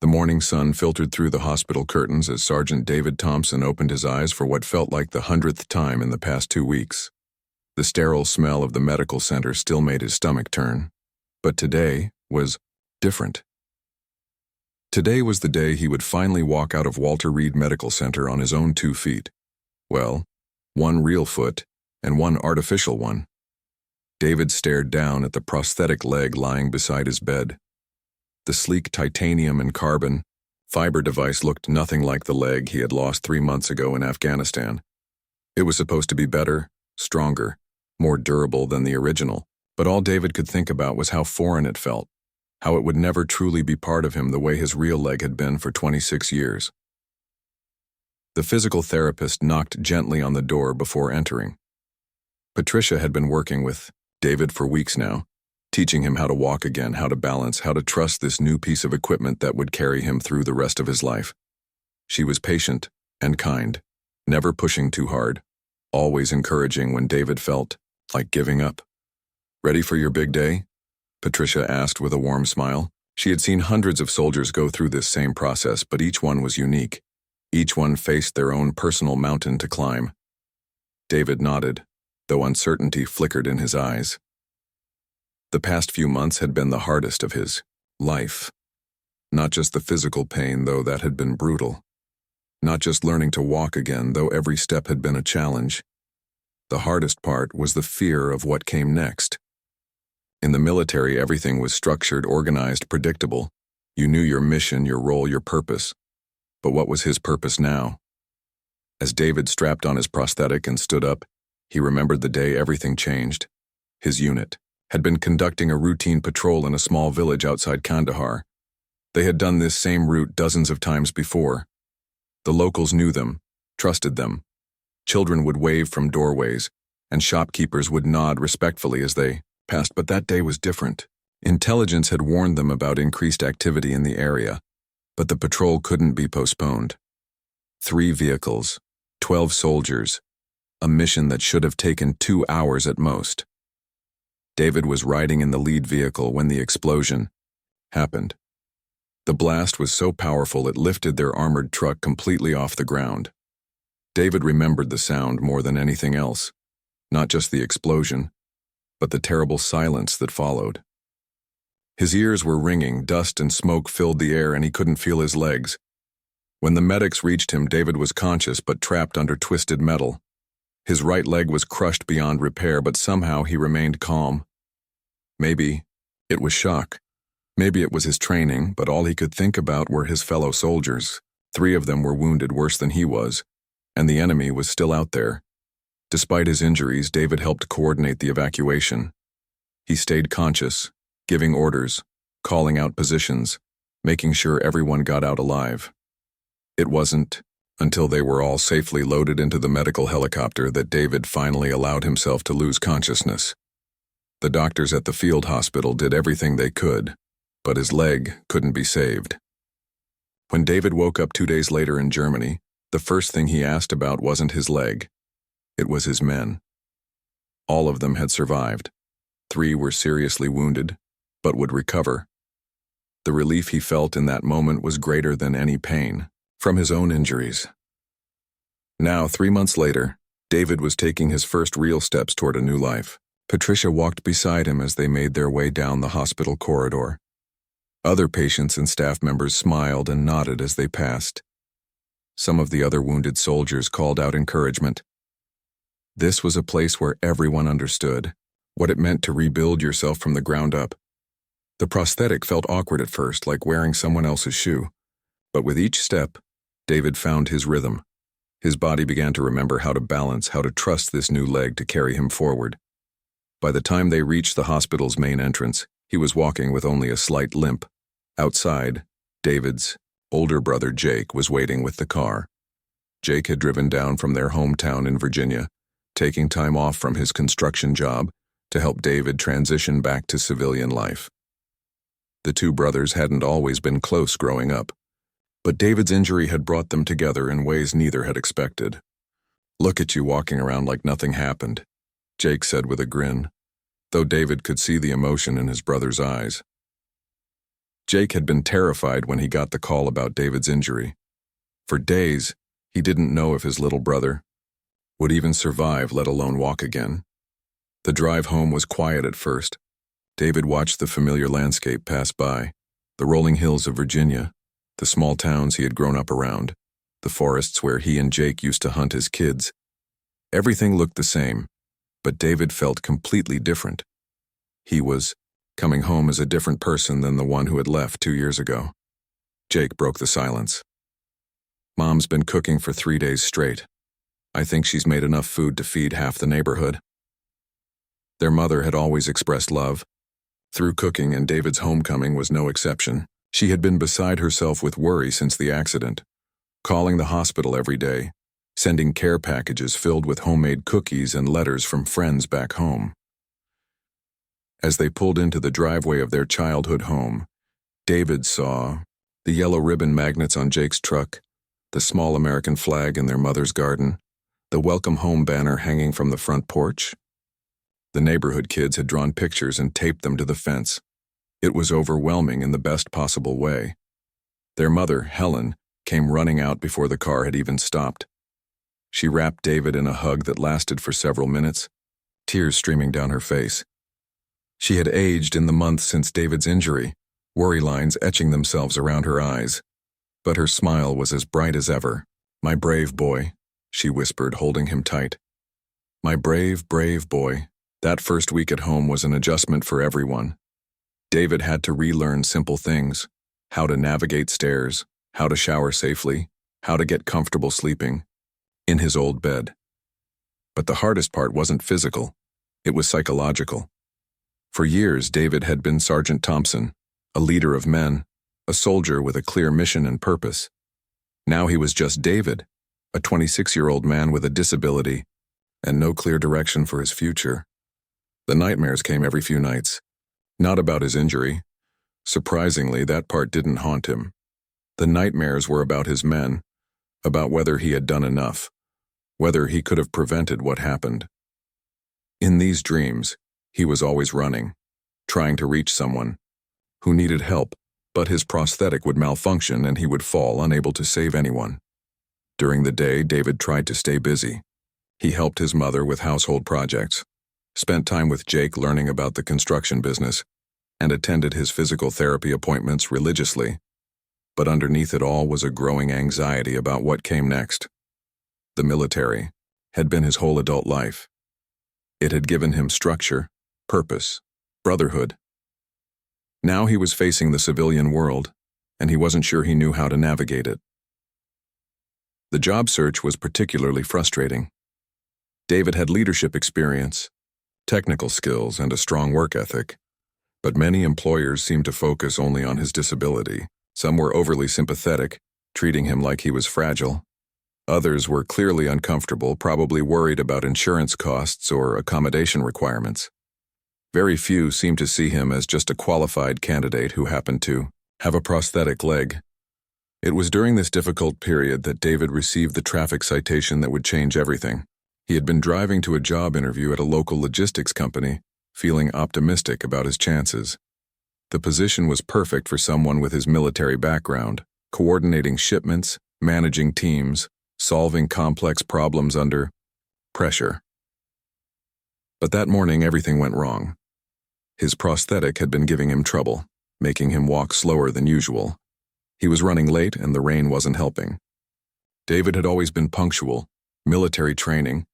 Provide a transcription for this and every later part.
The morning sun filtered through the hospital curtains as Sergeant David Thompson opened his eyes for what felt like the 100th time in the past 2 weeks. The sterile smell of the medical center still made his stomach turn. But today was different. Today was the day he would finally walk out of Walter Reed Medical Center on his own 2 feet. Well, one real foot and one artificial one. David stared down at the prosthetic leg lying beside his bed. The sleek titanium and carbon fiber device looked nothing like the leg he had lost 3 months ago in Afghanistan. It was supposed to be better, stronger, more durable than the original, but all David could think about was how foreign it felt, how it would never truly be part of him the way his real leg had been for 26 years. The physical therapist knocked gently on the door before entering. Patricia had been working with David for weeks now, teaching him how to walk again, how to balance, how to trust this new piece of equipment that would carry him through the rest of his life. She was patient and kind, never pushing too hard, always encouraging when David felt like giving up. "Ready for your big day?" Patricia asked with a warm smile. She had seen hundreds of soldiers go through this same process, but each one was unique. Each one faced their own personal mountain to climb. David nodded, though uncertainty flickered in his eyes. The past few months had been the hardest of his life. Not just the physical pain, though that had been brutal. Not just learning to walk again, though every step had been a challenge. The hardest part was the fear of what came next. In the military, everything was structured, organized, predictable. You knew your mission, your role, your purpose. But what was his purpose now? As David strapped on his prosthetic and stood up, he remembered the day everything changed. His unit had been conducting a routine patrol in a small village outside Kandahar. They had done this same route dozens of times before. The locals knew them, trusted them. Children would wave from doorways, and shopkeepers would nod respectfully as they passed, but that day was different. Intelligence had warned them about increased activity in the area, but the patrol couldn't be postponed. 3 vehicles, 12 soldiers, a mission that should have taken 2 hours at most. David was riding in the lead vehicle when the explosion happened. The blast was so powerful it lifted their armored truck completely off the ground. David remembered the sound more than anything else, not just the explosion, but the terrible silence that followed. His ears were ringing, dust and smoke filled the air, and he couldn't feel his legs. When the medics reached him, David was conscious but trapped under twisted metal. His right leg was crushed beyond repair, but somehow he remained calm. Maybe it was shock. Maybe it was his training, but all he could think about were his fellow soldiers. 3 of them were wounded worse than he was, and the enemy was still out there. Despite his injuries, David helped coordinate the evacuation. He stayed conscious, giving orders, calling out positions, making sure everyone got out alive. It wasn't until they were all safely loaded into the medical helicopter that David finally allowed himself to lose consciousness. The doctors at the field hospital did everything they could, but his leg couldn't be saved. When David woke up 2 days later in Germany, the first thing he asked about wasn't his leg. It was his men. All of them had survived. 3 were seriously wounded, but would recover. The relief he felt in that moment was greater than any pain from his own injuries. Now, 3 months later, David was taking his first real steps toward a new life. Patricia walked beside him as they made their way down the hospital corridor. Other patients and staff members smiled and nodded as they passed. Some of the other wounded soldiers called out encouragement. This was a place where everyone understood what it meant to rebuild yourself from the ground up. The prosthetic felt awkward at first, like wearing someone else's shoe. But with each step, David found his rhythm. His body began to remember how to balance, how to trust this new leg to carry him forward. By the time they reached the hospital's main entrance, he was walking with only a slight limp. Outside, David's older brother Jake was waiting with the car. Jake had driven down from their hometown in Virginia, taking time off from his construction job to help David transition back to civilian life. The 2 brothers hadn't always been close growing up, but David's injury had brought them together in ways neither had expected. "Look at you walking around like nothing happened," Jake said with a grin, though David could see the emotion in his brother's eyes. Jake had been terrified when he got the call about David's injury. For days, he didn't know if his little brother would even survive, let alone walk again. The drive home was quiet at first. David watched the familiar landscape pass by, the rolling hills of Virginia, the small towns he had grown up around, the forests where he and Jake used to hunt as kids. Everything looked the same, but David felt completely different. He was coming home as a different person than the one who had left 2 years ago. Jake broke the silence. Mom's been cooking for 3 days straight. I think she's made enough food to feed half the neighborhood. Their mother had always expressed love through cooking, and David's homecoming was no exception. She had been beside herself with worry since the accident, calling the hospital every day, sending care packages filled with homemade cookies and letters from friends back home. As they pulled into the driveway of their childhood home, David saw the yellow ribbon magnets on Jake's truck, the small American flag in their mother's garden, the welcome home banner hanging from the front porch. The neighborhood kids had drawn pictures and taped them to the fence. It was overwhelming in the best possible way. Their mother, Helen, came running out before the car had even stopped. She wrapped David in a hug that lasted for several minutes, tears streaming down her face. She had aged in the months since David's injury, worry lines etching themselves around her eyes. But her smile was as bright as ever. "My brave boy," she whispered, holding him tight. "My brave, brave boy." That first week at home was an adjustment for everyone. David had to relearn simple things: how to navigate stairs, how to shower safely, how to get comfortable sleeping in his old bed. But the hardest part wasn't physical, it was psychological. For years, David had been Sergeant Thompson, a leader of men, a soldier with a clear mission and purpose. Now he was just David, a 26-year-old man with a disability and no clear direction for his future. The nightmares came every few nights, not about his injury. Surprisingly, that part didn't haunt him. The nightmares were about his men, about whether he had done enough, whether he could have prevented what happened. In these dreams, he was always running, trying to reach someone who needed help, but his prosthetic would malfunction and he would fall, unable to save anyone. During the day, David tried to stay busy. He helped his mother with household projects, spent time with Jake learning about the construction business, and attended his physical therapy appointments religiously. But underneath it all was a growing anxiety about what came next. The military had been his whole adult life. It had given him structure, purpose, brotherhood. Now he was facing the civilian world, and he wasn't sure he knew how to navigate it. The job search was particularly frustrating. David had leadership experience, technical skills, and a strong work ethic, but many employers seemed to focus only on his disability. Some were overly sympathetic, treating him like he was fragile. Others were clearly uncomfortable, probably worried about insurance costs or accommodation requirements. Very few seemed to see him as just a qualified candidate who happened to have a prosthetic leg. It was during this difficult period that David received the traffic citation that would change everything. He had been driving to a job interview at a local logistics company, feeling optimistic about his chances. The position was perfect for someone with his military background, coordinating shipments, managing teams, solving complex problems under pressure. But that morning, everything went wrong. His prosthetic had been giving him trouble, making him walk slower than usual. He was running late and the rain wasn't helping. David had always been punctual, military training,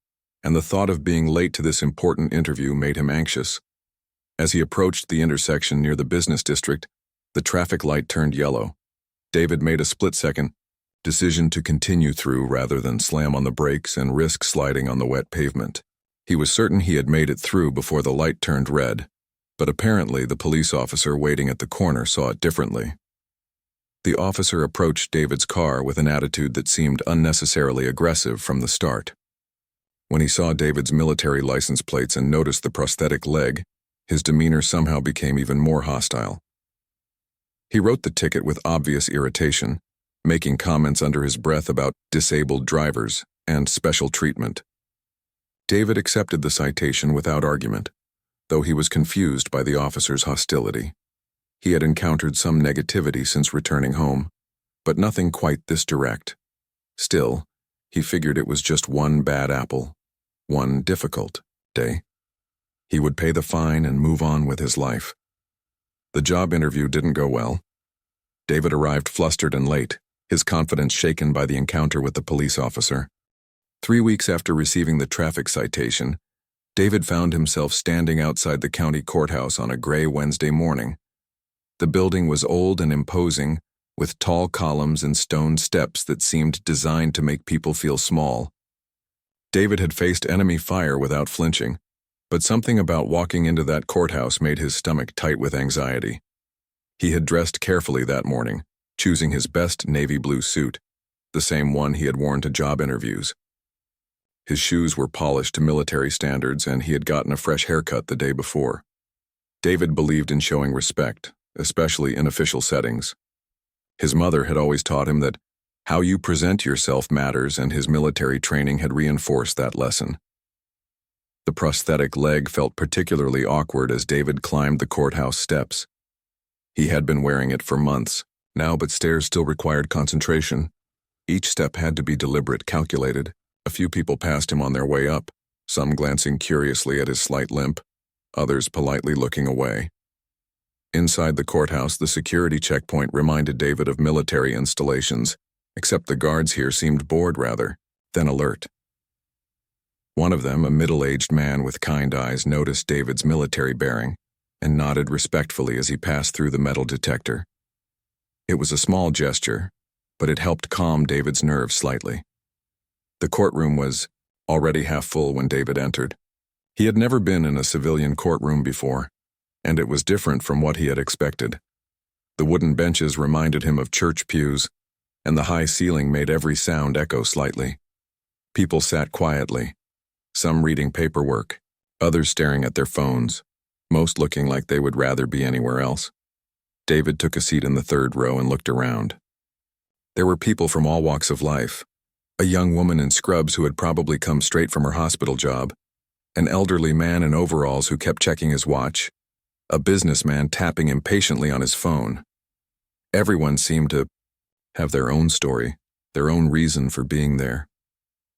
and the thought of being late to this important interview made him anxious. As he approached the intersection near the business district, the traffic light turned yellow. David made a split-second decision to continue through rather than slam on the brakes and risk sliding on the wet pavement. He was certain he had made it through before the light turned red, but apparently the police officer waiting at the corner saw it differently. The officer approached David's car with an attitude that seemed unnecessarily aggressive from the start. When he saw David's military license plates and noticed the prosthetic leg, his demeanor somehow became even more hostile. He wrote the ticket with obvious irritation, making comments under his breath about disabled drivers and special treatment. David accepted the citation without argument, though he was confused by the officer's hostility. He had encountered some negativity since returning home, but nothing quite this direct. Still, he figured it was just one bad apple, one difficult day. He would pay the fine and move on with his life. The job interview didn't go well. David arrived flustered and late, his confidence shaken by the encounter with the police officer. 3 weeks after receiving the traffic citation, David found himself standing outside the county courthouse on a gray Wednesday morning. The building was old and imposing, with tall columns and stone steps that seemed designed to make people feel small. David had faced enemy fire without flinching, but something about walking into that courthouse made his stomach tight with anxiety. He had dressed carefully that morning, choosing his best navy blue suit, the same one he had worn to job interviews. His shoes were polished to military standards, and he had gotten a fresh haircut the day before. David believed in showing respect, especially in official settings. His mother had always taught him that how you present yourself matters, and his military training had reinforced that lesson. The prosthetic leg felt particularly awkward as David climbed the courthouse steps. He had been wearing it for months now, but stairs still required concentration. Each step had to be deliberate, calculated. A few people passed him on their way up, some glancing curiously at his slight limp, others politely looking away. Inside the courthouse, the security checkpoint reminded David of military installations, except the guards here seemed bored rather than alert. One of them, a middle-aged man with kind eyes, noticed David's military bearing and nodded respectfully as he passed through the metal detector. It was a small gesture, but it helped calm David's nerves slightly. The courtroom was already half full when David entered. He had never been in a civilian courtroom before, and it was different from what he had expected. The wooden benches reminded him of church pews, and the high ceiling made every sound echo slightly. People sat quietly, some reading paperwork, others staring at their phones, most looking like they would rather be anywhere else. David took a seat in the third row and looked around. There were people from all walks of life. A young woman in scrubs who had probably come straight from her hospital job, an elderly man in overalls who kept checking his watch, a businessman tapping impatiently on his phone. Everyone seemed to have their own story, their own reason for being there.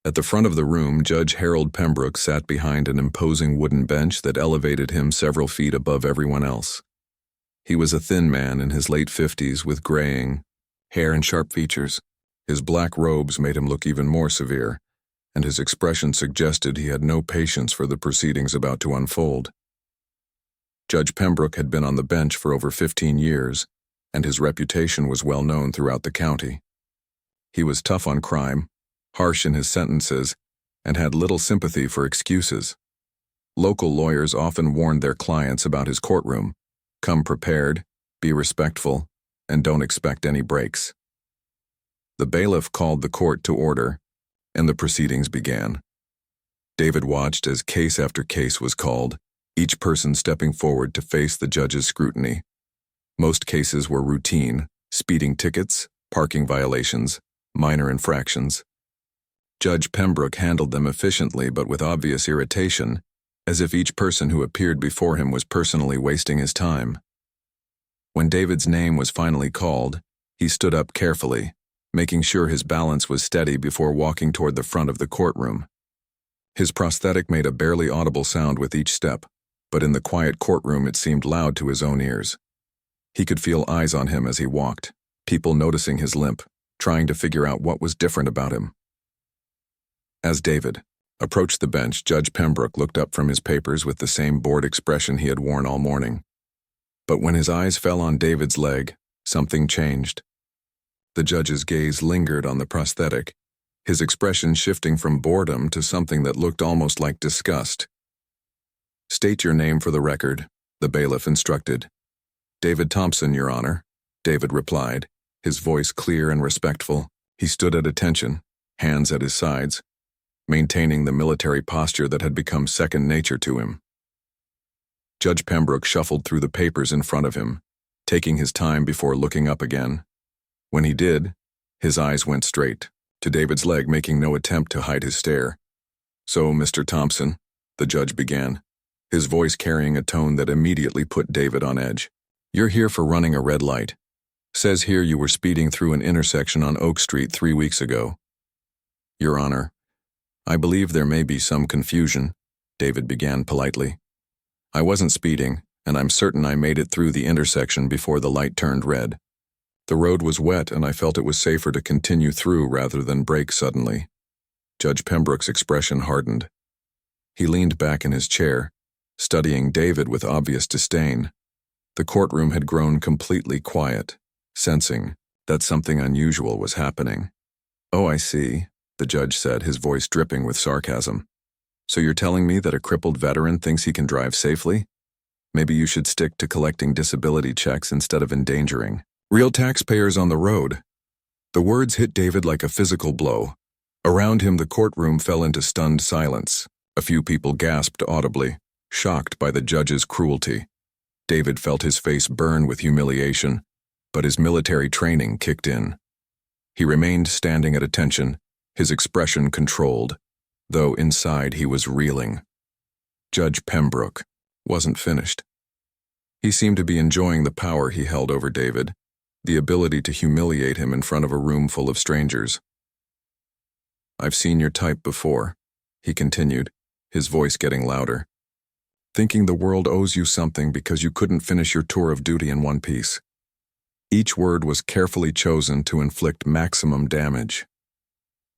At the front of the room, Judge Harold Pembroke sat behind an imposing wooden bench that elevated him several feet above everyone else. He was a thin man in his late 50s with graying hair and sharp features. His black robes made him look even more severe, and his expression suggested he had no patience for the proceedings about to unfold. Judge Pembroke had been on the bench for over 15 years, and his reputation was well known throughout the county. He was tough on crime, harsh in his sentences, and had little sympathy for excuses. Local lawyers often warned their clients about his courtroom: come prepared, be respectful, and don't expect any breaks. The bailiff called the court to order, and the proceedings began. David watched as case after case was called, each person stepping forward to face the judge's scrutiny. Most cases were routine: speeding tickets, parking violations, minor infractions. Judge Pembroke handled them efficiently but with obvious irritation, as if each person who appeared before him was personally wasting his time. When David's name was finally called, he stood up carefully, making sure his balance was steady before walking toward the front of the courtroom. His prosthetic made a barely audible sound with each step, but in the quiet courtroom it seemed loud to his own ears. He could feel eyes on him as he walked, people noticing his limp, trying to figure out what was different about him. As David approached the bench, Judge Pembroke looked up from his papers with the same bored expression he had worn all morning. But when his eyes fell on David's leg, something changed. The judge's gaze lingered on the prosthetic, his expression shifting from boredom to something that looked almost like disgust. "State your name for the record," the bailiff instructed. "David Thompson, Your Honor," David replied, his voice clear and respectful. He stood at attention, hands at his sides, maintaining the military posture that had become second nature to him. Judge Pembroke shuffled through the papers in front of him, taking his time before looking up again. When he did, his eyes went straight to David's leg, making no attempt to hide his stare. "So, Mr. Thompson," the judge began, his voice carrying a tone that immediately put David on edge, You're here for running a red light. Says here you were speeding through an intersection on Oak Street 3 weeks ago. Your Honor, I believe there may be some confusion, David began politely. I wasn't speeding, and I'm certain I made it through the intersection before the light turned red. The road was wet, and I felt it was safer to continue through rather than brake suddenly. Judge Pembroke's expression hardened. He leaned back in his chair, studying David with obvious disdain. The courtroom had grown completely quiet, sensing that something unusual was happening. Oh, I see, the judge said, his voice dripping with sarcasm. So you're telling me that a crippled veteran thinks he can drive safely? Maybe you should stick to collecting disability checks instead of endangering real taxpayers on the road. The words hit David like a physical blow. Around him, the courtroom fell into stunned silence. A few people gasped audibly, shocked by the judge's cruelty. David felt his face burn with humiliation, but his military training kicked in. He remained standing at attention, his expression controlled, though inside he was reeling. Judge Pembroke wasn't finished. He seemed to be enjoying the power he held over David, the ability to humiliate him in front of a room full of strangers. I've seen your type before, he continued, his voice getting louder. Thinking the world owes you something because you couldn't finish your tour of duty in one piece. Each word was carefully chosen to inflict maximum damage.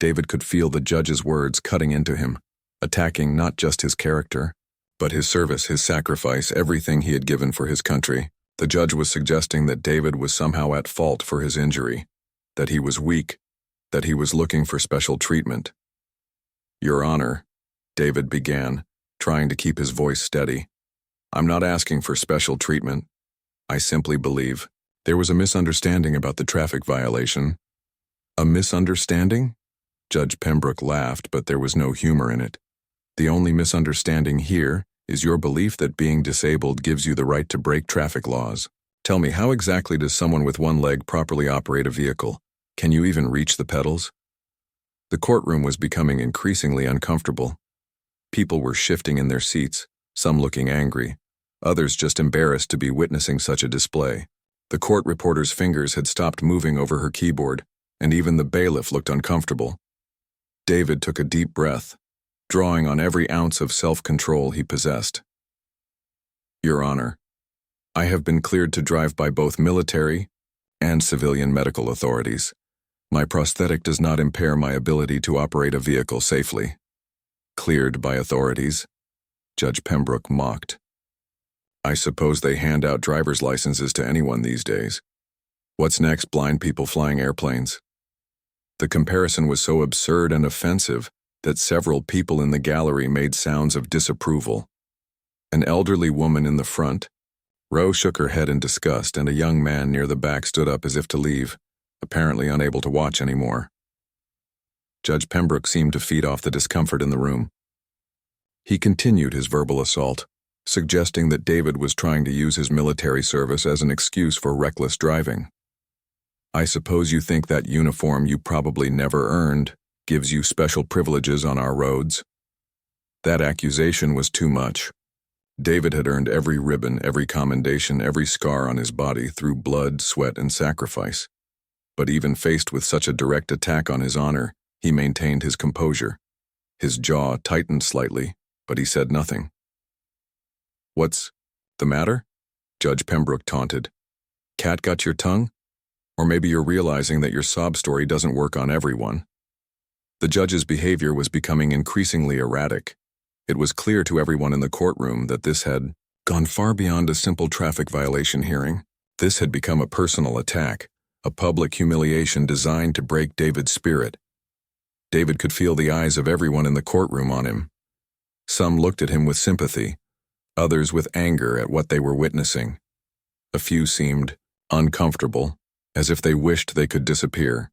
David could feel the judge's words cutting into him, attacking not just his character, but his service, his sacrifice, everything he had given for his country. The judge was suggesting that David was somehow at fault for his injury, that he was weak, that he was looking for special treatment. Your Honor, David began, trying to keep his voice steady. I'm not asking for special treatment. I simply believe there was a misunderstanding about the traffic violation. A misunderstanding? Judge Pembroke laughed, but there was no humor in it. The only misunderstanding here is your belief that being disabled gives you the right to break traffic laws. Tell me, how exactly does someone with one leg properly operate a vehicle? Can you even reach the pedals? The courtroom was becoming increasingly uncomfortable. People were shifting in their seats, some looking angry, others just embarrassed to be witnessing such a display. The court reporter's fingers had stopped moving over her keyboard, and even the bailiff looked uncomfortable. David took a deep breath, drawing on every ounce of self-control he possessed. Your Honor, I have been cleared to drive by both military and civilian medical authorities. My prosthetic does not impair my ability to operate a vehicle safely. Cleared by authorities? Judge Pembroke mocked. I suppose they hand out driver's licenses to anyone these days. What's next, blind people flying airplanes? The comparison was so absurd and offensive that several people in the gallery made sounds of disapproval. An elderly woman in the front row shook her head in disgust, and a young man near the back stood up as if to leave, apparently unable to watch anymore. Judge Pembroke seemed to feed off the discomfort in the room. He continued his verbal assault, suggesting that David was trying to use his military service as an excuse for reckless driving. I suppose you think that uniform you probably never earned gives you special privileges on our roads? That accusation was too much. David had earned every ribbon, every commendation, every scar on his body through blood, sweat, and sacrifice. But even faced with such a direct attack on his honor, he maintained his composure. His jaw tightened slightly, but he said nothing. What's the matter? Judge Pembroke taunted. Cat got your tongue? Or maybe you're realizing that your sob story doesn't work on everyone. The judge's behavior was becoming increasingly erratic. It was clear to everyone in the courtroom that this had gone far beyond a simple traffic violation hearing. This had become a personal attack, a public humiliation designed to break David's spirit. David could feel the eyes of everyone in the courtroom on him. Some looked at him with sympathy, others with anger at what they were witnessing. A few seemed uncomfortable, as if they wished they could disappear.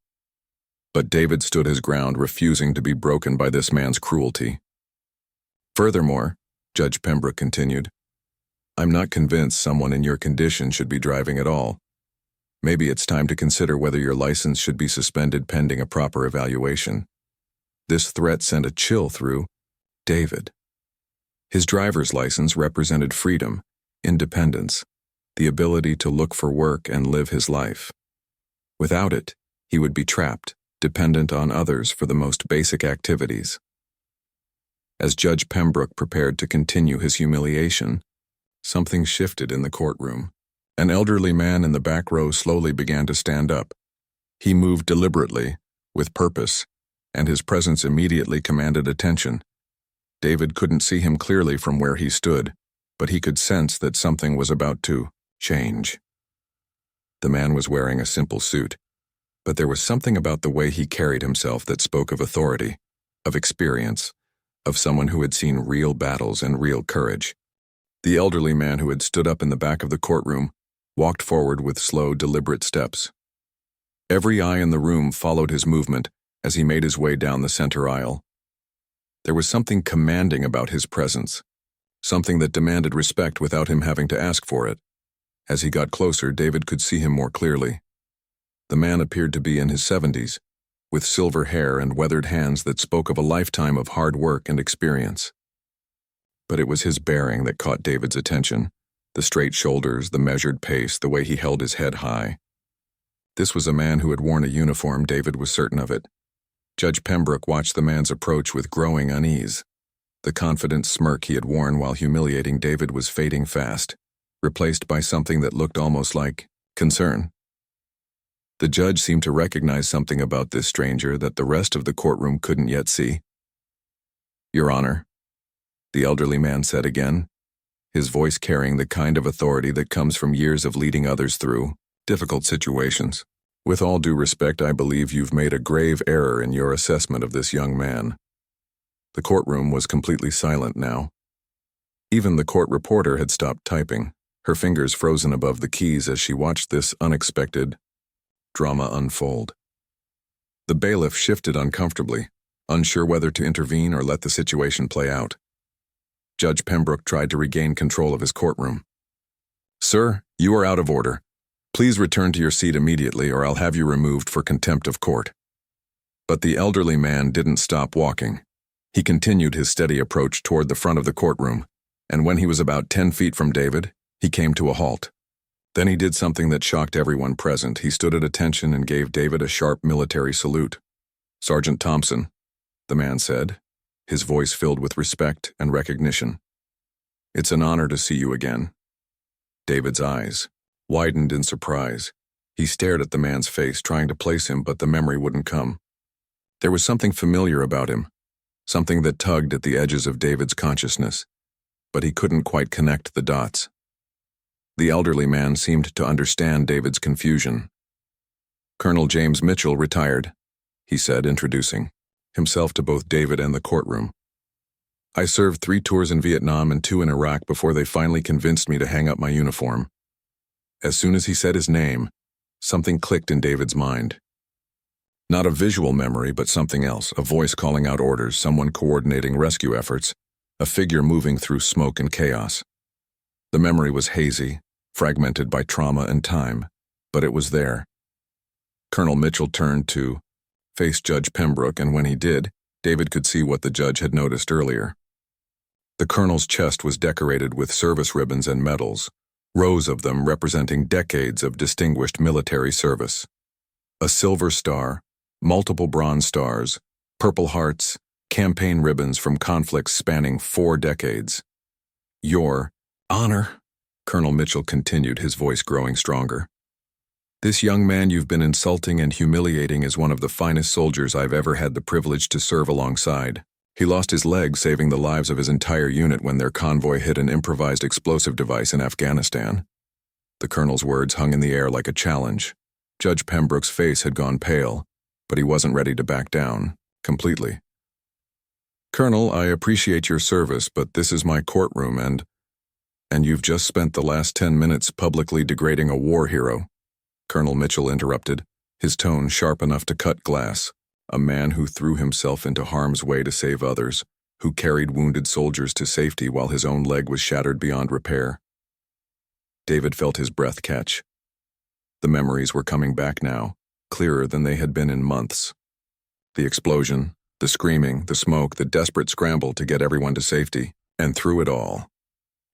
But David stood his ground, refusing to be broken by this man's cruelty. Furthermore, Judge Pembroke continued, I'm not convinced someone in your condition should be driving at all. Maybe it's time to consider whether your license should be suspended pending a proper evaluation. This threat sent a chill through David. His driver's license represented freedom, independence, the ability to look for work and live his life. Without it, he would be trapped, dependent on others for the most basic activities. As Judge Pembroke prepared to continue his humiliation, something shifted in the courtroom. An elderly man in the back row slowly began to stand up. He moved deliberately, with purpose, and his presence immediately commanded attention. David couldn't see him clearly from where he stood, but he could sense that something was about to change. The man was wearing a simple suit, but there was something about the way he carried himself that spoke of authority, of experience, of someone who had seen real battles and real courage. The elderly man who had stood up in the back of the courtroom walked forward with slow, deliberate steps. Every eye in the room followed his movement as he made his way down the center aisle. There was something commanding about his presence, something that demanded respect without him having to ask for it. As he got closer, David could see him more clearly. The man appeared to be in his 70s, with silver hair and weathered hands that spoke of a lifetime of hard work and experience. But it was his bearing that caught David's attention. The straight shoulders, the measured pace, the way he held his head high. This was a man who had worn a uniform, David was certain of it. Judge Pembroke watched the man's approach with growing unease. The confident smirk he had worn while humiliating David was fading fast, replaced by something that looked almost like concern. The judge seemed to recognize something about this stranger that the rest of the courtroom couldn't yet see. "Your Honor," the elderly man said again, his voice carrying the kind of authority that comes from years of leading others through difficult situations. "With all due respect, I believe you've made a grave error in your assessment of this young man." The courtroom was completely silent now. Even the court reporter had stopped typing, her fingers frozen above the keys as she watched this unexpected drama unfold. The bailiff shifted uncomfortably, unsure whether to intervene or let the situation play out. Judge Pembroke tried to regain control of his courtroom. "Sir, you are out of order. Please return to your seat immediately or I'll have you removed for contempt of court." But the elderly man didn't stop walking. He continued his steady approach toward the front of the courtroom, and when he was about 10 feet from David, he came to a halt. Then he did something that shocked everyone present. He stood at attention and gave David a sharp military salute. "Sergeant Thompson," the man said, his voice filled with respect and recognition. "It's an honor to see you again." David's eyes widened in surprise. He stared at the man's face, trying to place him, but the memory wouldn't come. There was something familiar about him, something that tugged at the edges of David's consciousness, but he couldn't quite connect the dots. The elderly man seemed to understand David's confusion. "Colonel James Mitchell, retired," he said, introducing himself to both David and the courtroom. "I served 3 tours in Vietnam and 2 in Iraq before they finally convinced me to hang up my uniform." As soon as he said his name, something clicked in David's mind. Not a visual memory, but something else, a voice calling out orders, someone coordinating rescue efforts, a figure moving through smoke and chaos. The memory was hazy, fragmented by trauma and time, but it was there. Colonel Mitchell turned to face Judge Pembroke, and when he did, David could see what the judge had noticed earlier. The colonel's chest was decorated with service ribbons and medals, rows of them representing decades of distinguished military service. A silver star, multiple bronze stars, Purple Hearts, campaign ribbons from conflicts spanning 4 decades. "Your Honor," Colonel Mitchell continued, his voice growing stronger. "This young man you've been insulting and humiliating is one of the finest soldiers I've ever had the privilege to serve alongside. He lost his leg saving the lives of his entire unit when their convoy hit an improvised explosive device in Afghanistan." The colonel's words hung in the air like a challenge. Judge Pembroke's face had gone pale, but he wasn't ready to back down, completely. "Colonel, I appreciate your service, but this is my courtroom and you've just spent the last 10 minutes publicly degrading a war hero," Colonel Mitchell interrupted, his tone sharp enough to cut glass. A man who threw himself into harm's way to save others, who carried wounded soldiers to safety while his own leg was shattered beyond repair. David felt his breath catch. The memories were coming back now, clearer than they had been in months. The explosion, the screaming, the smoke, the desperate scramble to get everyone to safety, and through it all,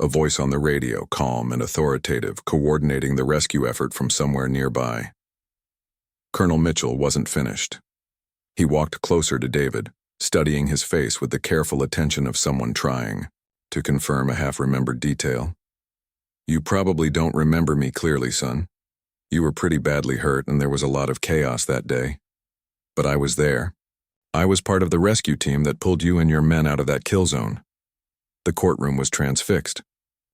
A voice on the radio, calm and authoritative, coordinating the rescue effort from somewhere nearby. Colonel Mitchell wasn't finished. He walked closer to David, studying his face with the careful attention of someone trying to confirm a half-remembered detail. "You probably don't remember me clearly, son. You were pretty badly hurt and there was a lot of chaos that day. But I was there. I was part of the rescue team that pulled you and your men out of that kill zone." The courtroom was transfixed.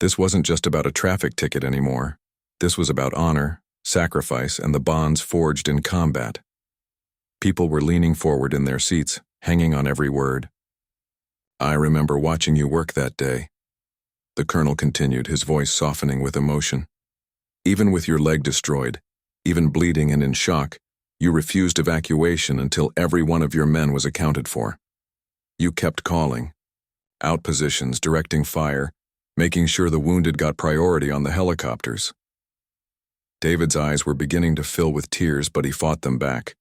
This wasn't just about a traffic ticket anymore. This was about honor, sacrifice, and the bonds forged in combat. People were leaning forward in their seats, hanging on every word. "I remember watching you work that day," the colonel continued, his voice softening with emotion. "Even with your leg destroyed, even bleeding and in shock, you refused evacuation until every one of your men was accounted for. You kept calling. Out positions, directing fire, making sure the wounded got priority on the helicopters." David's eyes were beginning to fill with tears, but he fought them back.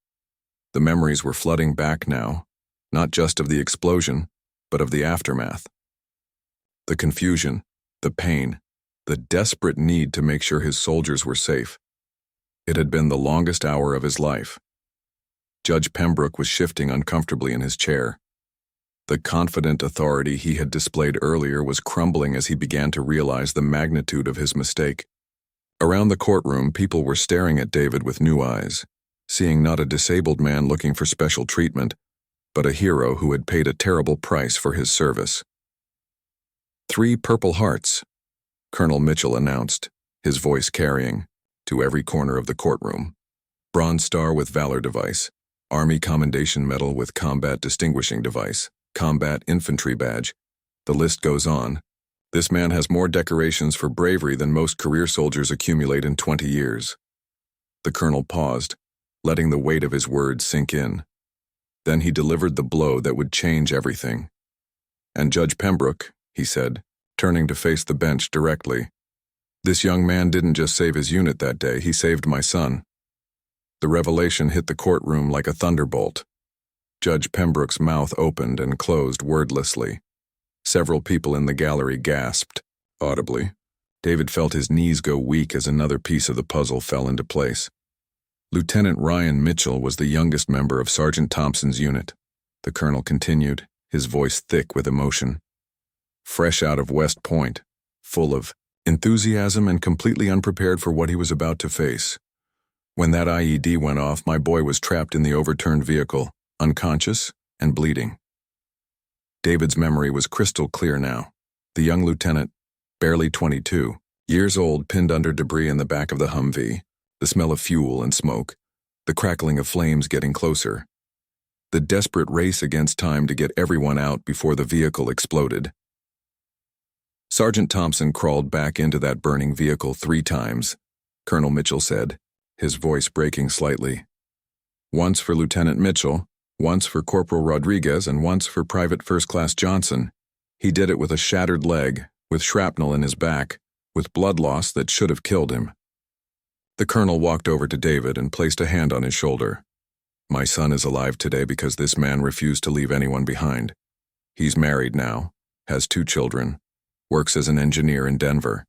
The memories were flooding back now, not just of the explosion, but of the aftermath. The confusion, the pain, the desperate need to make sure his soldiers were safe. It had been the longest hour of his life. Judge Pembroke was shifting uncomfortably in his chair. The confident authority he had displayed earlier was crumbling as he began to realize the magnitude of his mistake. Around the courtroom, people were staring at David with new eyes, seeing not a disabled man looking for special treatment, but a hero who had paid a terrible price for his service. "3 Purple Hearts," Colonel Mitchell announced, his voice carrying to every corner of the courtroom. "Bronze Star with Valor Device, Army Commendation Medal with Combat Distinguishing Device, Combat Infantry Badge. The list goes on. This man has more decorations for bravery than most career soldiers accumulate in 20 years. The colonel paused, letting the weight of his words sink in. Then he delivered the blow that would change everything. "And Judge Pembroke," he said, turning to face the bench directly, "this young man didn't just save his unit that day, he saved my son." The revelation hit the courtroom like a thunderbolt. Judge Pembroke's mouth opened and closed wordlessly. Several people in the gallery gasped, audibly. David felt his knees go weak as another piece of the puzzle fell into place. Lieutenant Ryan Mitchell was the youngest member of Sergeant Thompson's unit. The colonel continued, his voice thick with emotion. Fresh out of West Point, full of enthusiasm and completely unprepared for what he was about to face. "When that IED went off, my boy was trapped in the overturned vehicle, unconscious and bleeding." David's memory was crystal clear now. The young lieutenant, barely 22, years old, pinned under debris in the back of the Humvee, the smell of fuel and smoke, the crackling of flames getting closer. The desperate race against time to get everyone out before the vehicle exploded. Sergeant Thompson crawled back into that burning vehicle 3 times, Colonel Mitchell said, his voice breaking slightly. "Once for Lieutenant Mitchell, once for Corporal Rodriguez, and once for Private First Class Johnson. He did it with a shattered leg, with shrapnel in his back, with blood loss that should have killed him." The colonel walked over to David and placed a hand on his shoulder. "My son is alive today because this man refused to leave anyone behind. He's married now, has 2 children, works as an engineer in Denver.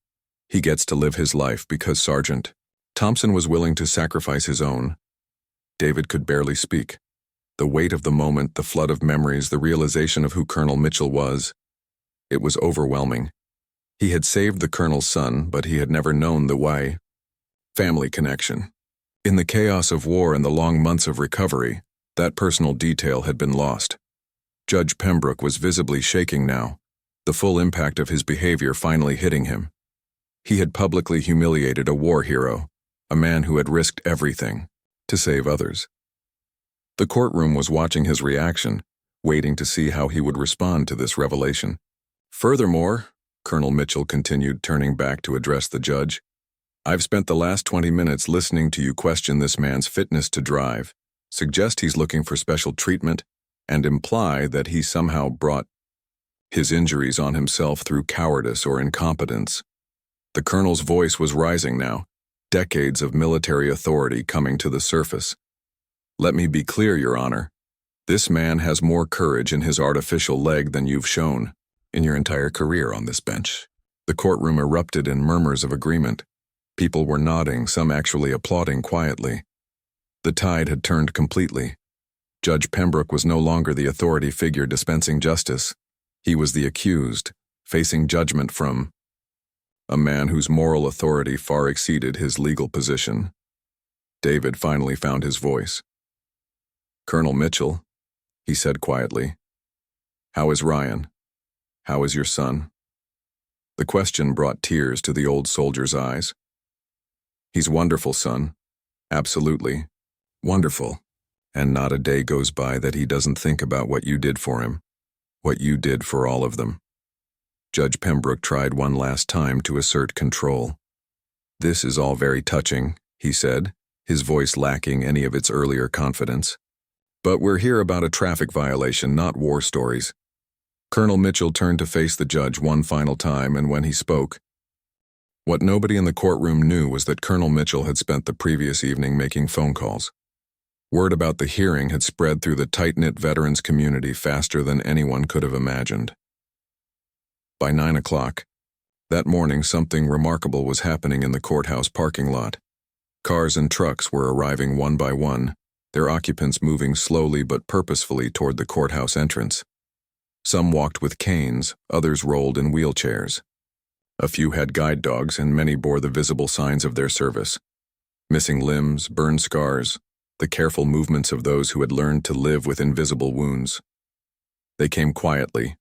He gets to live his life because Sergeant Thompson was willing to sacrifice his own." David could barely speak. The weight of the moment, the flood of memories, the realization of who Colonel Mitchell was. It was overwhelming. He had saved the colonel's son, but he had never known the why. Family connection. In the chaos of war and the long months of recovery, that personal detail had been lost. Judge Pembroke was visibly shaking now, the full impact of his behavior finally hitting him. He had publicly humiliated a war hero, a man who had risked everything to save others. The courtroom was watching his reaction, waiting to see how he would respond to this revelation. "Furthermore," Colonel Mitchell continued, turning back to address the judge, "I've spent the last 20 minutes listening to you question this man's fitness to drive, suggest he's looking for special treatment, and imply that he somehow brought his injuries on himself through cowardice or incompetence." The colonel's voice was rising now, decades of military authority coming to the surface. "Let me be clear, Your Honor. This man has more courage in his artificial leg than you've shown in your entire career on this bench. The courtroom erupted in murmurs of agreement. People were nodding, some actually applauding quietly. The tide had turned completely. Judge Pembroke was no longer the authority figure dispensing justice. He was the accused, facing judgment from a man whose moral authority far exceeded his legal position. David finally found his voice. "Colonel Mitchell," he said quietly, "how is Ryan? How is your son?" The question brought tears to the old soldier's eyes. "He's wonderful, son. Absolutely. Wonderful. And not a day goes by that he doesn't think about what you did for him. What you did for all of them." Judge Pembroke tried one last time to assert control. "This is all very touching," he said, his voice lacking any of its earlier confidence. "But we're here about a traffic violation, not war stories." Colonel Mitchell turned to face the judge one final time, and when he spoke, what nobody in the courtroom knew was that Colonel Mitchell had spent the previous evening making phone calls. Word about the hearing had spread through the tight-knit veterans community faster than anyone could have imagined. By 9 o'clock, that morning, something remarkable was happening in the courthouse parking lot. Cars and trucks were arriving one by one, their occupants moving slowly but purposefully toward the courthouse entrance. Some walked with canes, others rolled in wheelchairs. A few had guide dogs, and many bore the visible signs of their service. Missing limbs, burned scars, the careful movements of those who had learned to live with invisible wounds. They came quietly,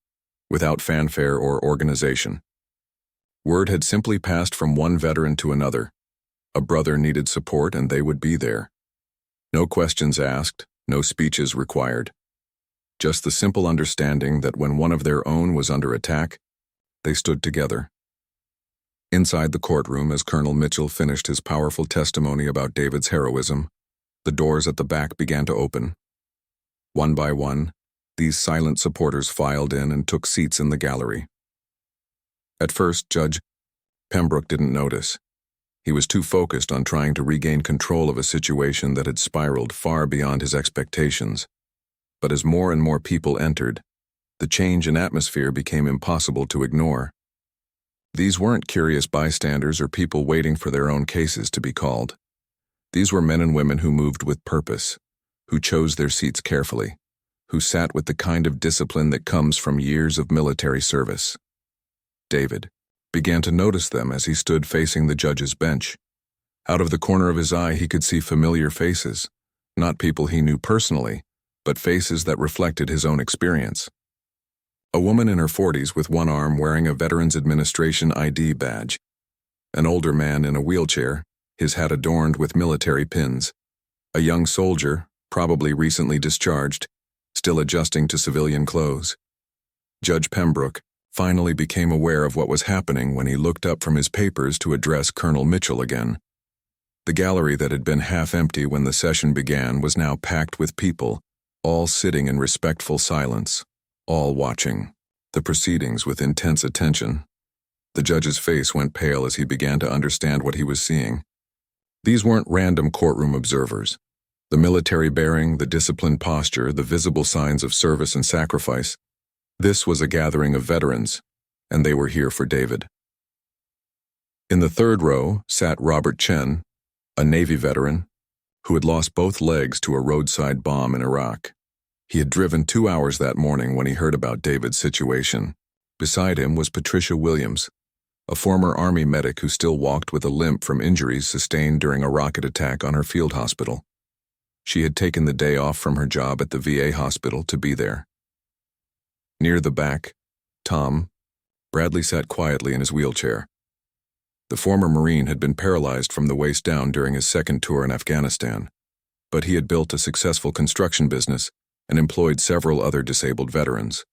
without fanfare or organization. Word had simply passed from one veteran to another. A brother needed support, and they would be there. No questions asked, no speeches required. Just the simple understanding that when one of their own was under attack, they stood together. Inside the courtroom, as Colonel Mitchell finished his powerful testimony about David's heroism, the doors at the back began to open. One by one, these silent supporters filed in and took seats in the gallery. At first, Judge Pembroke didn't notice. He was too focused on trying to regain control of a situation that had spiraled far beyond his expectations. But as more and more people entered, the change in atmosphere became impossible to ignore. These weren't curious bystanders or people waiting for their own cases to be called. These were men and women who moved with purpose, who chose their seats carefully, who sat with the kind of discipline that comes from years of military service. David began to notice them as he stood facing the judge's bench. Out of the corner of his eye, he could see familiar faces, not people he knew personally, but faces that reflected his own experience. A woman in her 40s with one arm wearing a Veterans Administration ID badge. An older man in a wheelchair, his hat adorned with military pins. A young soldier, probably recently discharged, still adjusting to civilian clothes. Judge Pembroke finally became aware of what was happening when he looked up from his papers to address Colonel Mitchell again. The gallery that had been half empty when the session began was now packed with people, all sitting in respectful silence, all watching the proceedings with intense attention. The judge's face went pale as he began to understand what he was seeing. These weren't random courtroom observers. The military bearing, the disciplined posture, the visible signs of service and sacrifice. This was a gathering of veterans, and they were here for David. In the third row sat Robert Chen, a Navy veteran, who had lost both legs to a roadside bomb in Iraq. He had driven 2 hours that morning when he heard about David's situation. Beside him was Patricia Williams, a former Army medic who still walked with a limp from injuries sustained during a rocket attack on her field hospital. She had taken the day off from her job at the VA hospital to be there. Near the back, Tom Bradley sat quietly in his wheelchair. The former Marine had been paralyzed from the waist down during his second tour in Afghanistan, but he had built a successful construction business and employed several other disabled veterans.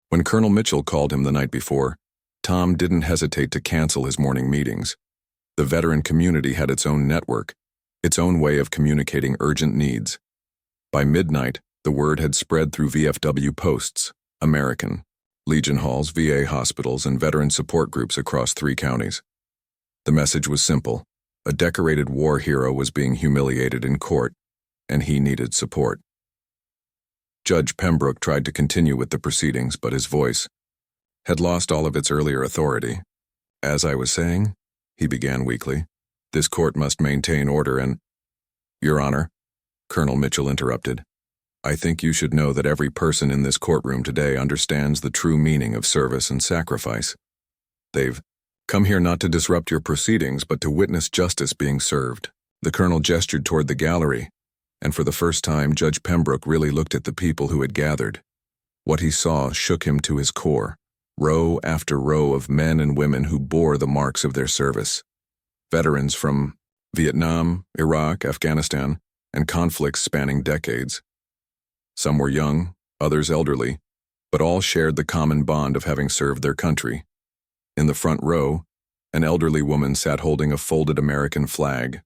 When Colonel Mitchell called him the night before, Tom didn't hesitate to cancel his morning meetings. The veteran community had its own network, its own way of communicating urgent needs. By midnight, the word had spread through VFW posts, American, Legion halls, VA hospitals, and veteran support groups across 3 counties. The message was simple. A decorated war hero was being humiliated in court, and he needed support. Judge Pembroke tried to continue with the proceedings, but his voice had lost all of its earlier authority. As I was saying, he began weakly, this court must maintain order and— Your Honor, Colonel Mitchell interrupted. I think you should know that every person in this courtroom today understands the true meaning of service and sacrifice. They've come here not to disrupt your proceedings, but to witness justice being served. The colonel gestured toward the gallery, and for the first time Judge Pembroke really looked at the people who had gathered. What he saw shook him to his core, row after row of men and women who bore the marks of their service. Veterans from Vietnam, Iraq, Afghanistan, and conflicts spanning decades. Some were young, others elderly, but all shared the common bond of having served their country. In the front row, an elderly woman sat holding a folded American flag.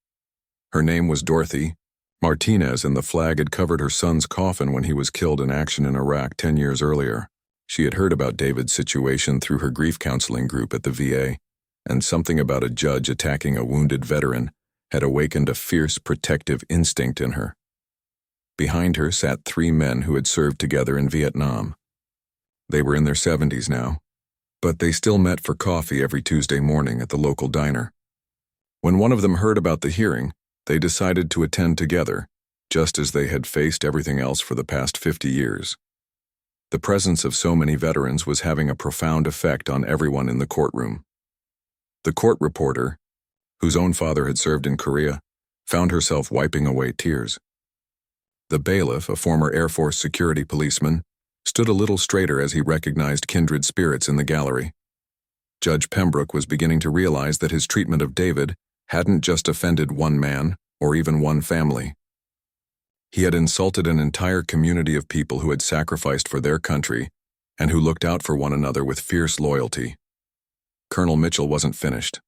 Her name was Dorothy Martinez, and the flag had covered her son's coffin when he was killed in action in Iraq 10 years earlier. She had heard about David's situation through her grief counseling group at the VA, and something about a judge attacking a wounded veteran had awakened a fierce protective instinct in her. Behind her sat 3 men who had served together in Vietnam. They were in their 70s now, but they still met for coffee every Tuesday morning at the local diner. When one of them heard about the hearing, they decided to attend together, just as they had faced everything else for the past 50 years. The presence of so many veterans was having a profound effect on everyone in the courtroom. The court reporter, whose own father had served in Korea, found herself wiping away tears. The bailiff, a former Air Force security policeman, stood a little straighter as he recognized kindred spirits in the gallery. Judge Pembroke was beginning to realize that his treatment of David hadn't just offended one man or even one family. He had insulted an entire community of people who had sacrificed for their country and who looked out for one another with fierce loyalty. Colonel Mitchell wasn't finished.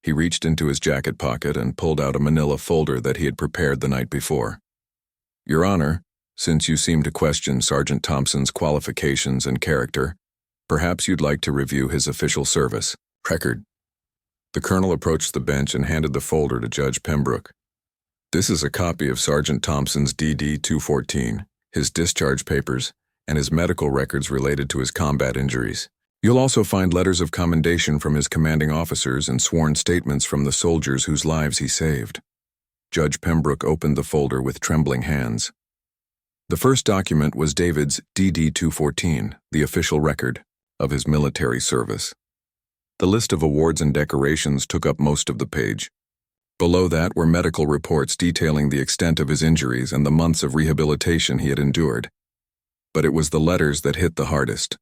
He reached into his jacket pocket and pulled out a manila folder that he had prepared the night before. Your Honor, since you seem to question Sergeant Thompson's qualifications and character, perhaps you'd like to review his official service record. The colonel approached the bench and handed the folder to Judge Pembroke. This is a copy of Sergeant Thompson's DD-214, his discharge papers, and his medical records related to his combat injuries. You'll also find letters of commendation from his commanding officers and sworn statements from the soldiers whose lives he saved. Judge Pembroke opened the folder with trembling hands. The first document was David's DD-214, the official record of his military service. The list of awards and decorations took up most of the page. Below that were medical reports detailing the extent of his injuries and the months of rehabilitation he had endured. But it was the letters that hit the hardest.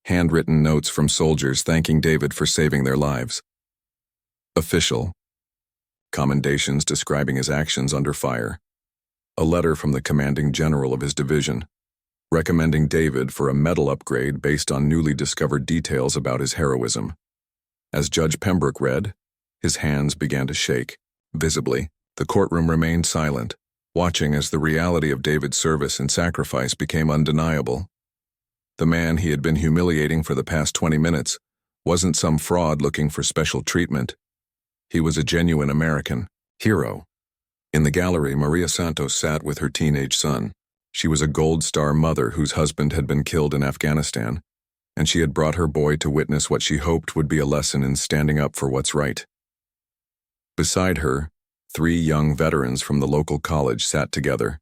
Handwritten notes from soldiers thanking David for saving their lives. Official. Commendations describing his actions under fire. A letter from the commanding general of his division, recommending David for a medal upgrade based on newly discovered details about his heroism. As Judge Pembroke read, his hands began to shake. Visibly, the courtroom remained silent, watching as the reality of David's service and sacrifice became undeniable. The man he had been humiliating for the past 20 minutes wasn't some fraud looking for special treatment. He was a genuine American hero. In the gallery, Maria Santos sat with her teenage son. She was a Gold Star mother whose husband had been killed in Afghanistan, and she had brought her boy to witness what she hoped would be a lesson in standing up for what's right. Beside her, 3 young veterans from the local college sat together,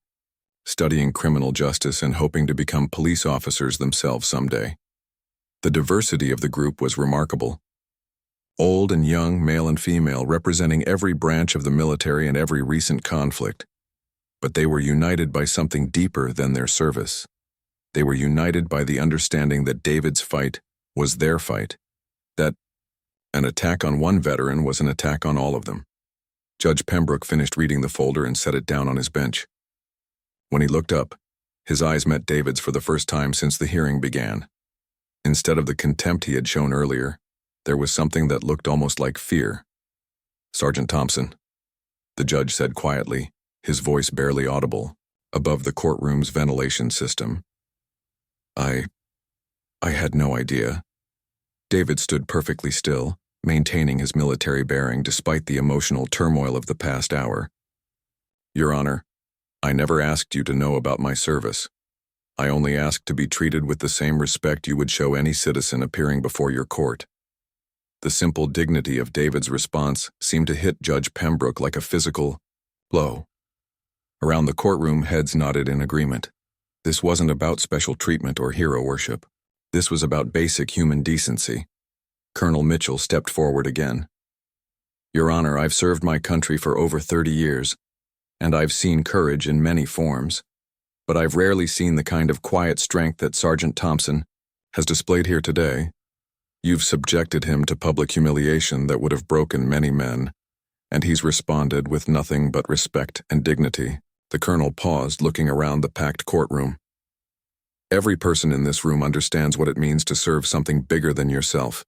studying criminal justice and hoping to become police officers themselves someday. The diversity of the group was remarkable. Old and young, male and female, representing every branch of the military and every recent conflict. But they were united by something deeper than their service. They were united by the understanding that David's fight was their fight, that an attack on one veteran was an attack on all of them. Judge Pembroke finished reading the folder and set it down on his bench. When he looked up, his eyes met David's for the first time since the hearing began. Instead of the contempt he had shown earlier, there was something that looked almost like fear. Sergeant Thompson, the judge said quietly, his voice barely audible, above the courtroom's ventilation system. I had no idea. David stood perfectly still, maintaining his military bearing despite the emotional turmoil of the past hour. Your Honor, I never asked you to know about my service. I only asked to be treated with the same respect you would show any citizen appearing before your court. The simple dignity of David's response seemed to hit Judge Pembroke like a physical blow. Around the courtroom, heads nodded in agreement. This wasn't about special treatment or hero worship. This was about basic human decency. Colonel Mitchell stepped forward again. "Your Honor, I've served my country for over 30 years, and I've seen courage in many forms, but I've rarely seen the kind of quiet strength that Sergeant Thompson has displayed here today. You've subjected him to public humiliation that would have broken many men, and he's responded with nothing but respect and dignity." The colonel paused, looking around the packed courtroom. "Every person in this room understands what it means to serve something bigger than yourself.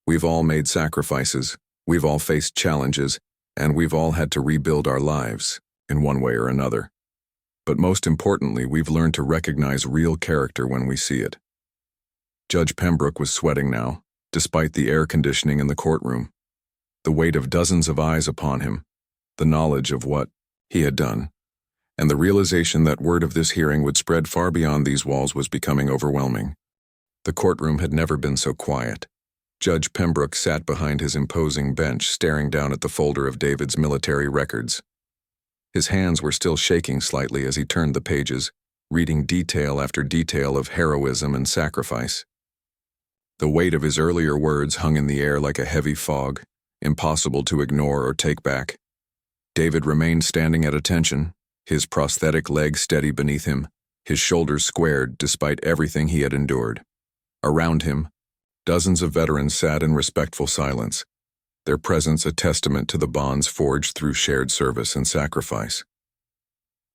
We've all made sacrifices, we've all faced challenges, and we've all had to rebuild our lives, in one way or another. But most importantly, we've learned to recognize real character when we see it." Judge Pembroke was sweating now, despite the air conditioning in the courtroom. The weight of dozens of eyes upon him, the knowledge of what he had done, and the realization that word of this hearing would spread far beyond these walls was becoming overwhelming. The courtroom had never been so quiet. Judge Pembroke sat behind his imposing bench, staring down at the folder of David's military records. His hands were still shaking slightly as he turned the pages, reading detail after detail of heroism and sacrifice. The weight of his earlier words hung in the air like a heavy fog, impossible to ignore or take back. David remained standing at attention, his prosthetic leg steady beneath him, his shoulders squared despite everything he had endured. Around him, dozens of veterans sat in respectful silence, their presence a testament to the bonds forged through shared service and sacrifice.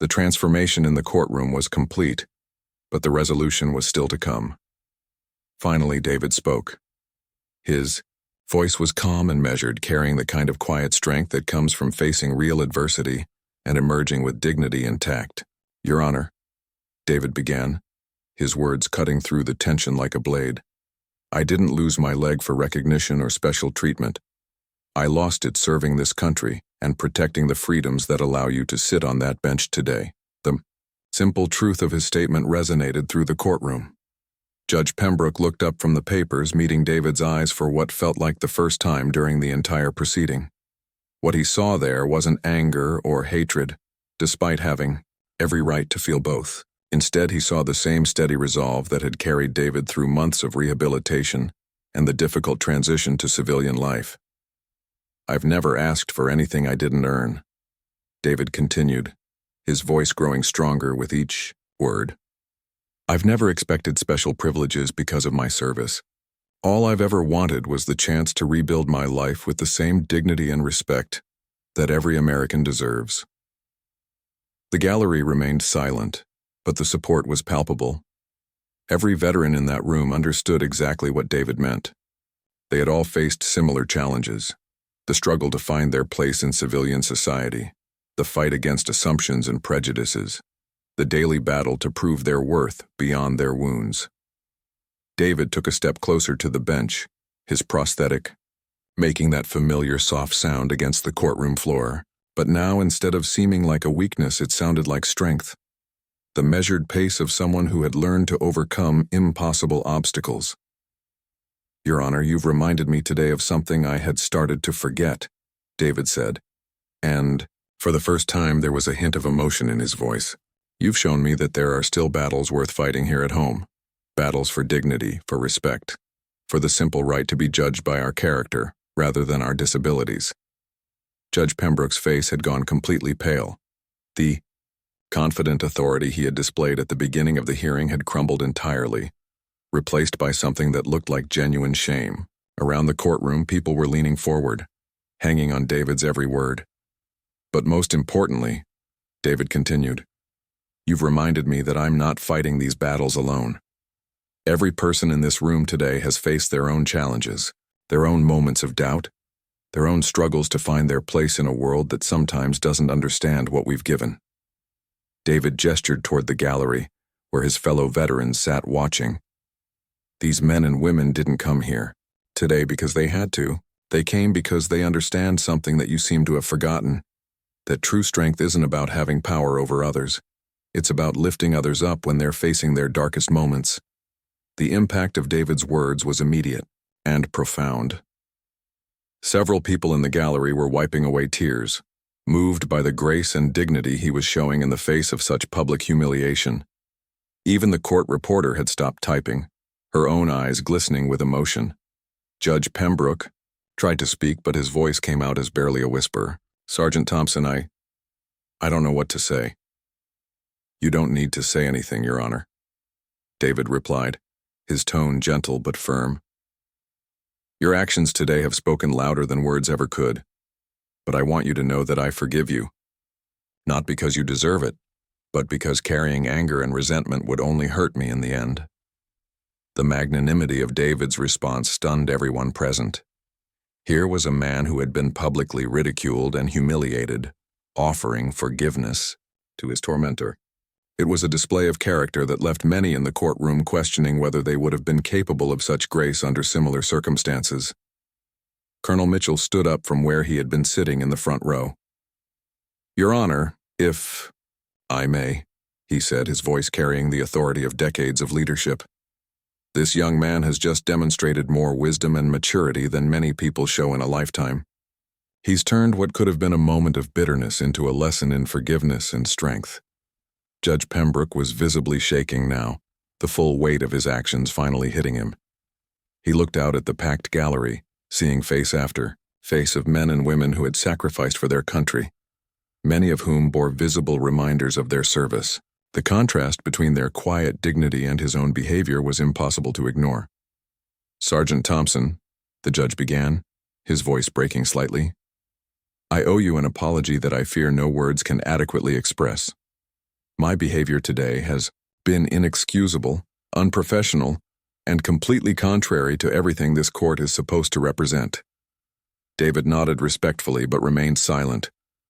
The transformation in the courtroom was complete, but the resolution was still to come. Finally, David spoke. His voice was calm and measured, carrying the kind of quiet strength that comes from facing real adversity and emerging with dignity and tact. "Your Honor," David began, his words cutting through the tension like a blade, "I didn't lose my leg for recognition or special treatment. I lost it serving this country and protecting the freedoms that allow you to sit on that bench today." The simple truth of his statement resonated through the courtroom. Judge Pembroke looked up from the papers, meeting David's eyes for what felt like the first time during the entire proceeding. What he saw there wasn't anger or hatred, despite having every right to feel both. Instead, he saw the same steady resolve that had carried David through months of rehabilitation and the difficult transition to civilian life. "I've never asked for anything I didn't earn," David continued, his voice growing stronger with each word. "I've never expected special privileges because of my service. All I've ever wanted was the chance to rebuild my life with the same dignity and respect that every American deserves." The gallery remained silent, but the support was palpable. Every veteran in that room understood exactly what David meant. They had all faced similar challenges: the struggle to find their place in civilian society, the fight against assumptions and prejudices, the daily battle to prove their worth beyond their wounds. David took a step closer to the bench, his prosthetic making that familiar soft sound against the courtroom floor. But now, instead of seeming like a weakness, it sounded like strength. The measured pace of someone who had learned to overcome impossible obstacles. "Your Honor, you've reminded me today of something I had started to forget," David said. And, for the first time, there was a hint of emotion in his voice. "You've shown me that there are still battles worth fighting here at home. Battles for dignity, for respect, for the simple right to be judged by our character rather than our disabilities." Judge Pembroke's face had gone completely pale. The confident authority he had displayed at the beginning of the hearing had crumbled entirely, replaced by something that looked like genuine shame. Around the courtroom, people were leaning forward, hanging on David's every word. "But most importantly," David continued, "you've reminded me that I'm not fighting these battles alone. Every person in this room today has faced their own challenges, their own moments of doubt, their own struggles to find their place in a world that sometimes doesn't understand what we've given." David gestured toward the gallery, where his fellow veterans sat watching. "These men and women didn't come here today because they had to. They came because they understand something that you seem to have forgotten, that true strength isn't about having power over others. It's about lifting others up when they're facing their darkest moments." The impact of David's words was immediate and profound. Several people in the gallery were wiping away tears, moved by the grace and dignity he was showing in the face of such public humiliation. Even the court reporter had stopped typing, her own eyes glistening with emotion. Judge Pembroke tried to speak, but his voice came out as barely a whisper. "Sergeant Thompson, I don't know what to say." "You don't need to say anything, Your Honor," David replied, his tone gentle but firm. "Your actions today have spoken louder than words ever could, but I want you to know that I forgive you. Not because you deserve it, but because carrying anger and resentment would only hurt me in the end." The magnanimity of David's response stunned everyone present. Here was a man who had been publicly ridiculed and humiliated, offering forgiveness to his tormentor. It was a display of character that left many in the courtroom questioning whether they would have been capable of such grace under similar circumstances. Colonel Mitchell stood up from where he had been sitting in the front row. "Your Honor, if I may," he said, his voice carrying the authority of decades of leadership. "This young man has just demonstrated more wisdom and maturity than many people show in a lifetime. He's turned what could have been a moment of bitterness into a lesson in forgiveness and strength." Judge Pembroke was visibly shaking now, the full weight of his actions finally hitting him. He looked out at the packed gallery, seeing face after face of men and women who had sacrificed for their country, many of whom bore visible reminders of their service. The contrast between their quiet dignity and his own behavior was impossible to ignore. "Sergeant Thompson," the judge began, his voice breaking slightly, "I owe you an apology that I fear no words can adequately express. My behavior today has been inexcusable, unprofessional, and completely contrary to everything this court is supposed to represent." David nodded respectfully but remained silent,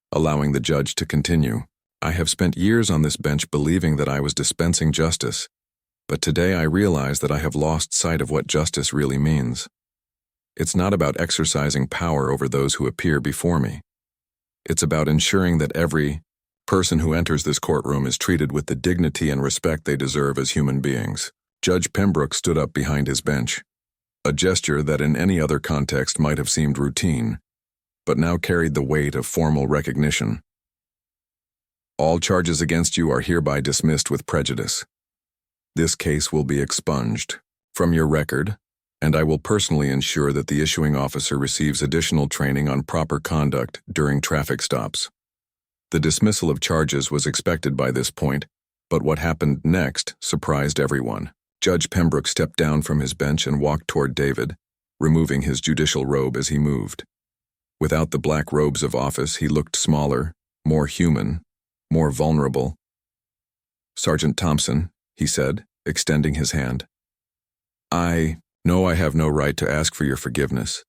allowing the judge to continue. "I have spent years on this bench believing that I was dispensing justice, but today I realize that I have lost sight of what justice really means. It's not about exercising power over those who appear before me. It's about ensuring that every person who enters this courtroom is treated with the dignity and respect they deserve as human beings." Judge Pembroke stood up behind his bench, a gesture that in any other context might have seemed routine, but now carried the weight of formal recognition. "All charges against you are hereby dismissed with prejudice. This case will be expunged from your record, and I will personally ensure that the issuing officer receives additional training on proper conduct during traffic stops." The dismissal of charges was expected by this point, but what happened next surprised everyone. Judge Pembroke stepped down from his bench and walked toward David, removing his judicial robe as he moved. Without the black robes of office, he looked smaller, more human, more vulnerable. "Sergeant Thompson," he said, extending his hand, "I know I have no right to ask for your forgiveness,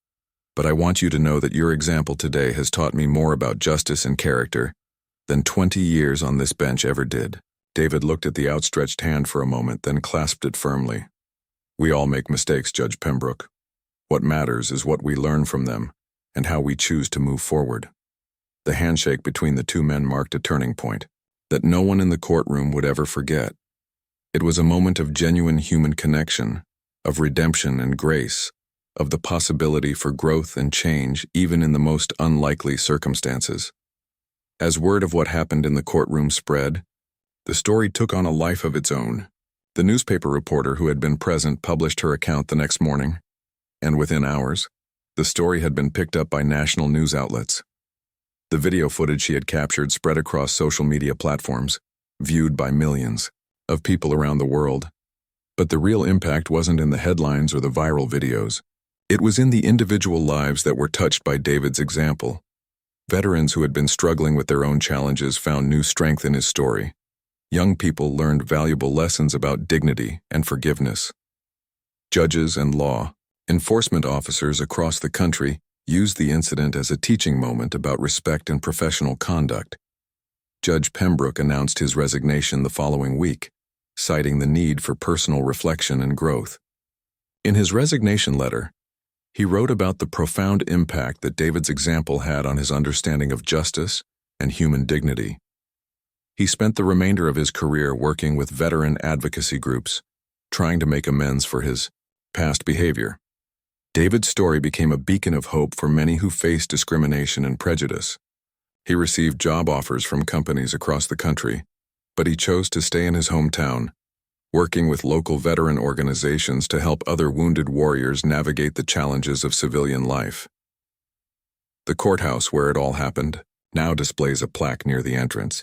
but I want you to know that your example today has taught me more about justice and character than 20 years on this bench ever did." David looked at the outstretched hand for a moment, then clasped it firmly. "We all make mistakes, Judge Pembroke. What matters is what we learn from them and how we choose to move forward." The handshake between the two men marked a turning point that no one in the courtroom would ever forget. It was a moment of genuine human connection, of redemption and grace, of the possibility for growth and change even in the most unlikely circumstances. As word of what happened in the courtroom spread, the story took on a life of its own. The newspaper reporter who had been present published her account the next morning, and within hours, the story had been picked up by national news outlets. The video footage she had captured spread across social media platforms, viewed by millions of people around the world. But the real impact wasn't in the headlines or the viral videos. It was in the individual lives that were touched by David's example. Veterans who had been struggling with their own challenges found new strength in his story. Young people learned valuable lessons about dignity and forgiveness. Judges and law enforcement officers across the country used the incident as a teaching moment about respect and professional conduct. Judge Pembroke announced his resignation the following week, citing the need for personal reflection and growth. In his resignation letter, he wrote about the profound impact that David's example had on his understanding of justice and human dignity. He spent the remainder of his career working with veteran advocacy groups, trying to make amends for his past behavior. David's story became a beacon of hope for many who faced discrimination and prejudice. He received job offers from companies across the country, but he chose to stay in his hometown, working with local veteran organizations to help other wounded warriors navigate the challenges of civilian life. The courthouse where it all happened now displays a plaque near the entrance,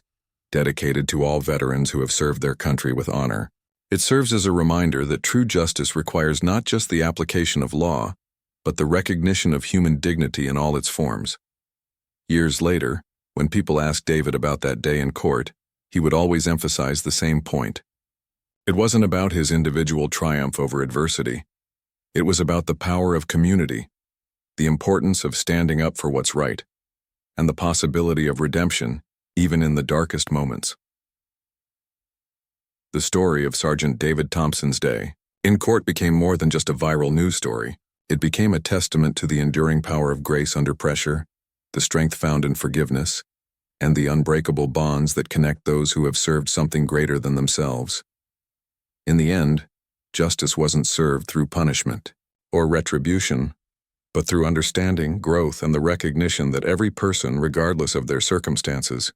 dedicated to all veterans who have served their country with honor. It serves as a reminder that true justice requires not just the application of law, but the recognition of human dignity in all its forms. Years later, when people asked David about that day in court, he would always emphasize the same point. It wasn't about his individual triumph over adversity. It was about the power of community, the importance of standing up for what's right, and the possibility of redemption, even in the darkest moments. The story of Sergeant David Thompson's day in court became more than just a viral news story. It became a testament to the enduring power of grace under pressure, the strength found in forgiveness, and the unbreakable bonds that connect those who have served something greater than themselves. In the end, justice wasn't served through punishment or retribution, but through understanding, growth, and the recognition that every person, regardless of their circumstances,